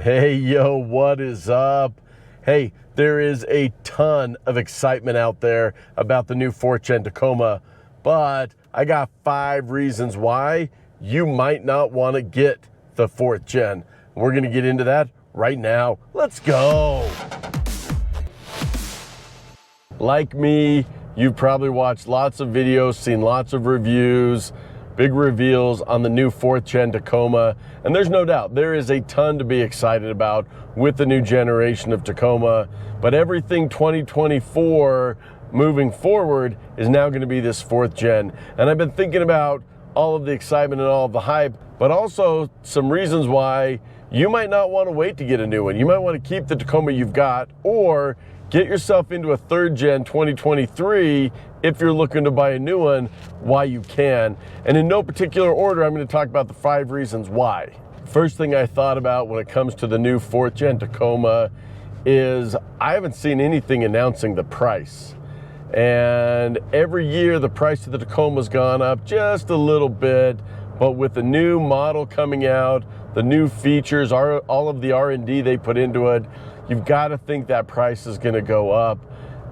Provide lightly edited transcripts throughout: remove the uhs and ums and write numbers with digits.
Hey, yo, what is up? Hey, there is a ton of excitement out there about the new 4th Gen Tacoma, but I got 5 reasons why you might not want to get the 4th Gen. We're going to get into that right now. Let's go. Like me, you've probably watched lots of videos, seen lots of reviews, big reveals on the new 4th Gen Tacoma, and there's no doubt there is a ton to be excited about with the new generation of Tacoma, but everything 2024 moving forward is now going to be this 4th Gen. And I've been thinking about all of the excitement and all of the hype, but also some reasons why you might not want to wait to get a new one. You might want to keep the Tacoma you've got, or get yourself into a 3rd Gen 2023 if you're looking to buy a new one, why you can. And in no particular order, I'm going to talk about the 5 reasons why. First thing I thought about when it comes to the new 4th Gen Tacoma is I haven't seen anything announcing the price. And every year the price of the Tacoma's gone up just a little bit, but with the new model coming out, the new features, all of the R&D they put into it, you've got to think that price is going to go up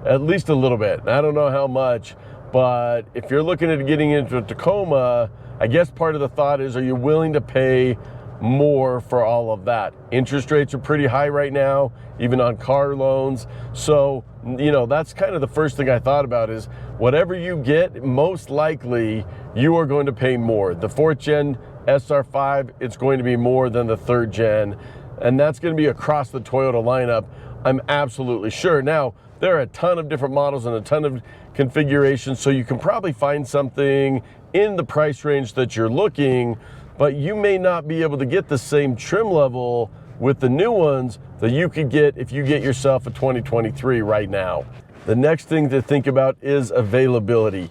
at least a little bit. I don't know how much, but if you're looking at getting into a Tacoma, I guess part of the thought is, are you willing to pay more for all of that? Interest rates are pretty high right now, even on car loans. So, that's kind of the first thing I thought about is whatever you get, most likely you are going to pay more. The 4th Gen SR5, it's going to be more than the 3rd Gen, and that's going to be across the Toyota lineup, I'm absolutely sure. Now, there are a ton of different models and a ton of configurations, so you can probably find something in the price range that you're looking, but you may not be able to get the same trim level with the new ones that you could get if you get yourself a 2023 right now. The next thing to think about is availability.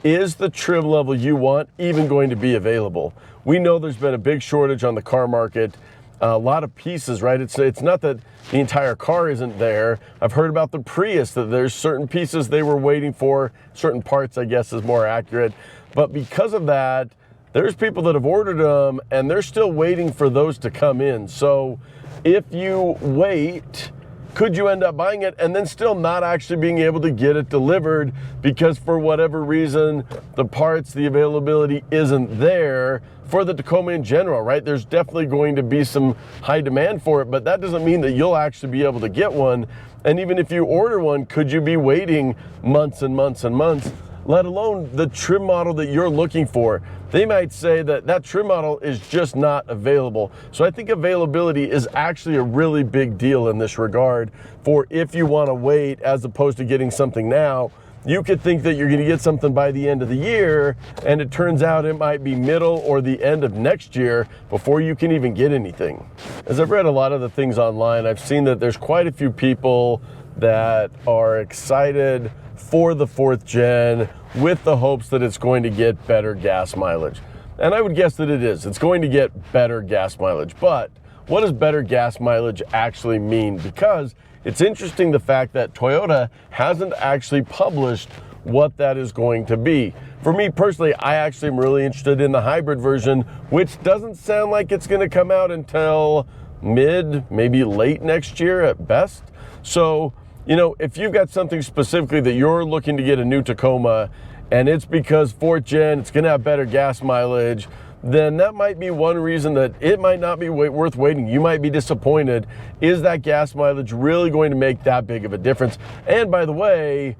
Is the trim level you want even going to be available? We know there's been a big shortage on the car market. A lot of pieces, right? It's not that the entire car isn't there. I've heard about the Prius, that there's certain pieces they were waiting for, certain parts, I guess is more accurate. But because of that, there's people that have ordered them and they're still waiting for those to come in. So if you wait, could you end up buying it and then still not actually being able to get it delivered because for whatever reason, the parts, the availability isn't there for the Tacoma in general, right? There's definitely going to be some high demand for it, but that doesn't mean that you'll actually be able to get one. And even if you order one, could you be waiting months and months and months, let alone the trim model that you're looking for? They might say that that trim model is just not available. So I think availability is actually a really big deal in this regard for if you want to wait as opposed to getting something now. You could think that you're going to get something by the end of the year, and it turns out it might be middle or the end of next year before you can even get anything. As I've read a lot of the things online, I've seen that there's quite a few people that are excited for the 4th Gen with the hopes that it's going to get better gas mileage. And I would guess that it is. It's going to get better gas mileage. But what does better gas mileage actually mean? Because it's interesting the fact that Toyota hasn't actually published what that is going to be. For me personally, I actually am really interested in the hybrid version, which doesn't sound like it's going to come out until mid, maybe late next year at best. So, if you've got something specifically that you're looking to get a new Tacoma, and it's because 4th Gen, it's going to have better gas mileage, then that might be one reason that it might not be worth waiting. You might be disappointed. Is that gas mileage really going to make that big of a difference? And by the way,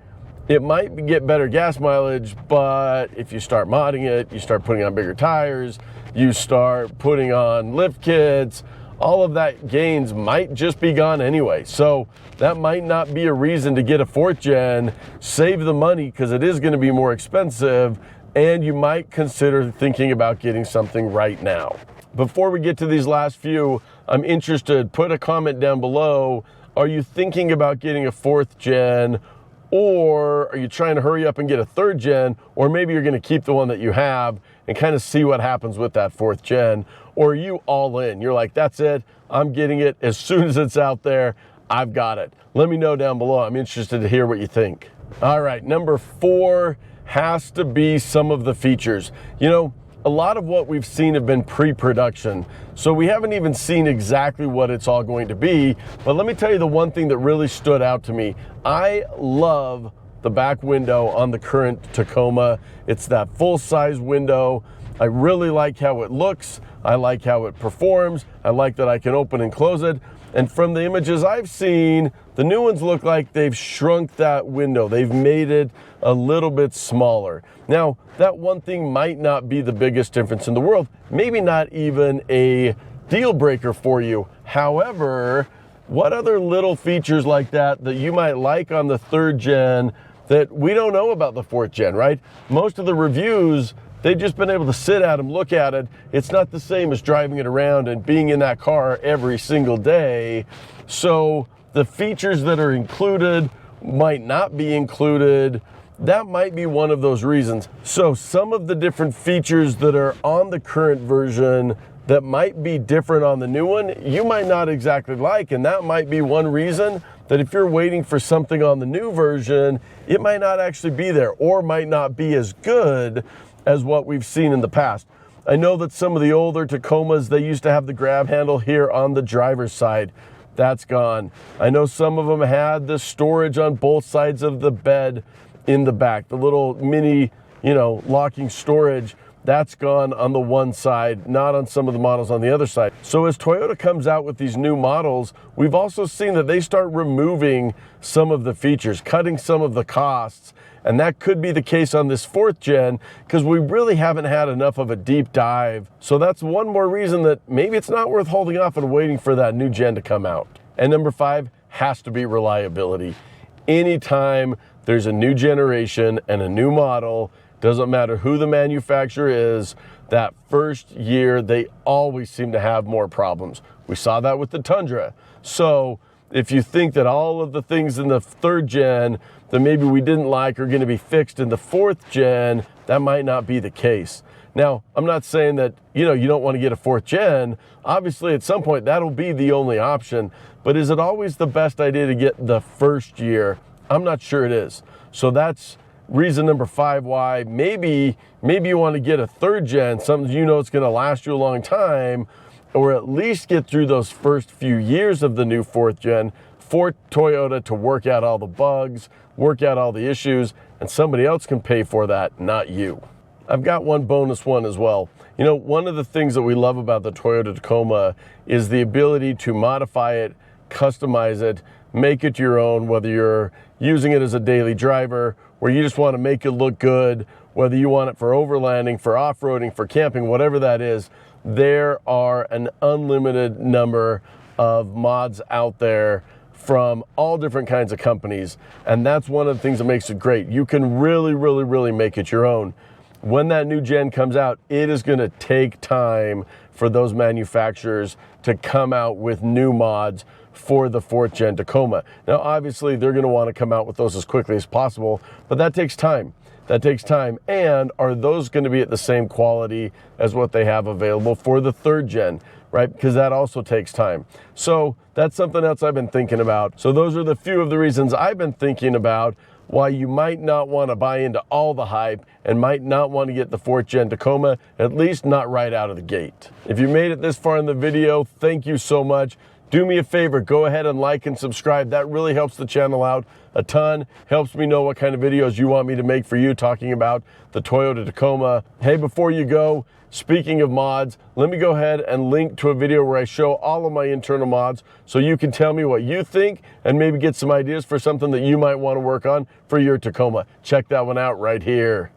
it might get better gas mileage, but if you start modding it, you start putting on bigger tires, you start putting on lift kits, all of that gains might just be gone anyway. So that might not be a reason to get a 4th Gen, save the money because it is going to be more expensive, and you might consider thinking about getting something right now. Before we get to these last few, I'm interested, put a comment down below. Are you thinking about getting a 4th Gen, or are you trying to hurry up and get a 3rd Gen, or maybe you're going to keep the one that you have and kind of see what happens with that 4th Gen? Or are you all in? You're like, that's it, I'm getting it as soon as it's out there, I've got it. Let me know down below. I'm interested to hear what you think. All right, number 4 has to be some of the features. a lot of what we've seen have been pre-production. So we haven't even seen exactly what it's all going to be. But let me tell you the one thing that really stood out to me. I love the back window on the current Tacoma. It's that full-size window. I really like how it looks. I like how it performs. I like that I can open and close it. And from the images I've seen, the new ones look like they've shrunk that window. They've made it a little bit smaller. Now, that one thing might not be the biggest difference in the world, maybe not even a deal breaker for you. However, what other little features like that you might like on the 3rd gen that we don't know about the 4th gen, right? Most of the reviews, they've just been able to sit at them, look at it. It's not the same as driving it around and being in that car every single day. So the features that are included might not be included. That might be one of those reasons. So some of the different features that are on the current version that might be different on the new one, you might not exactly like, and that might be one reason that if you're waiting for something on the new version, it might not actually be there or might not be as good as what we've seen in the past. I know that some of the older Tacomas, they used to have the grab handle here on the driver's side. That's gone. I know some of them had the storage on both sides of the bed in the back, the little mini, locking storage. That's gone on the one side, not on some of the models on the other side. So as Toyota comes out with these new models, we've also seen that they start removing some of the features, cutting some of the costs. And that could be the case on this 4th gen because we really haven't had enough of a deep dive. So that's one more reason that maybe it's not worth holding off and waiting for that new gen to come out. And number 5 has to be reliability. Anytime there's a new generation and a new model, doesn't matter who the manufacturer is, that first year, they always seem to have more problems. We saw that with the Tundra. So if you think that all of the things in the 3rd gen that maybe we didn't like are going to be fixed in the 4th gen, that might not be the case. Now, I'm not saying that, you don't want to get a 4th gen. Obviously, at some point, that'll be the only option. But is it always the best idea to get the first year? I'm not sure it is. So that's reason number 5 why maybe you want to get a 3rd gen, something it's going to last you a long time, or at least get through those first few years of the new 4th gen for Toyota to work out all the bugs, work out all the issues, and somebody else can pay for that, not you. I've got one bonus one as well. One of the things that we love about the Toyota Tacoma is the ability to modify it, customize it, make it your own, whether you're using it as a daily driver, where you just want to make it look good, whether you want it for overlanding, for off-roading, for camping, whatever that is. There are an unlimited number of mods out there from all different kinds of companies, and that's one of the things that makes it great. You can really, really, really make it your own. When that new gen comes out, it is going to take time for those manufacturers to come out with new mods for the 4th gen Tacoma. Now, obviously, they're going to want to come out with those as quickly as possible, but that takes time. That takes time. And are those going to be at the same quality as what they have available for the 3rd gen, right? Because that also takes time. So that's something else I've been thinking about. So those are the few of the reasons I've been thinking about why you might not want to buy into all the hype and might not want to get the 4th gen Tacoma, at least not right out of the gate. If you made it this far in the video, thank you so much. Do me a favor, go ahead and like and subscribe. That really helps the channel out a ton, helps me know what kind of videos you want me to make for you talking about the Toyota Tacoma. Hey, before you go, speaking of mods, let me go ahead and link to a video where I show all of my internal mods so you can tell me what you think and maybe get some ideas for something that you might want to work on for your Tacoma. Check that one out right here.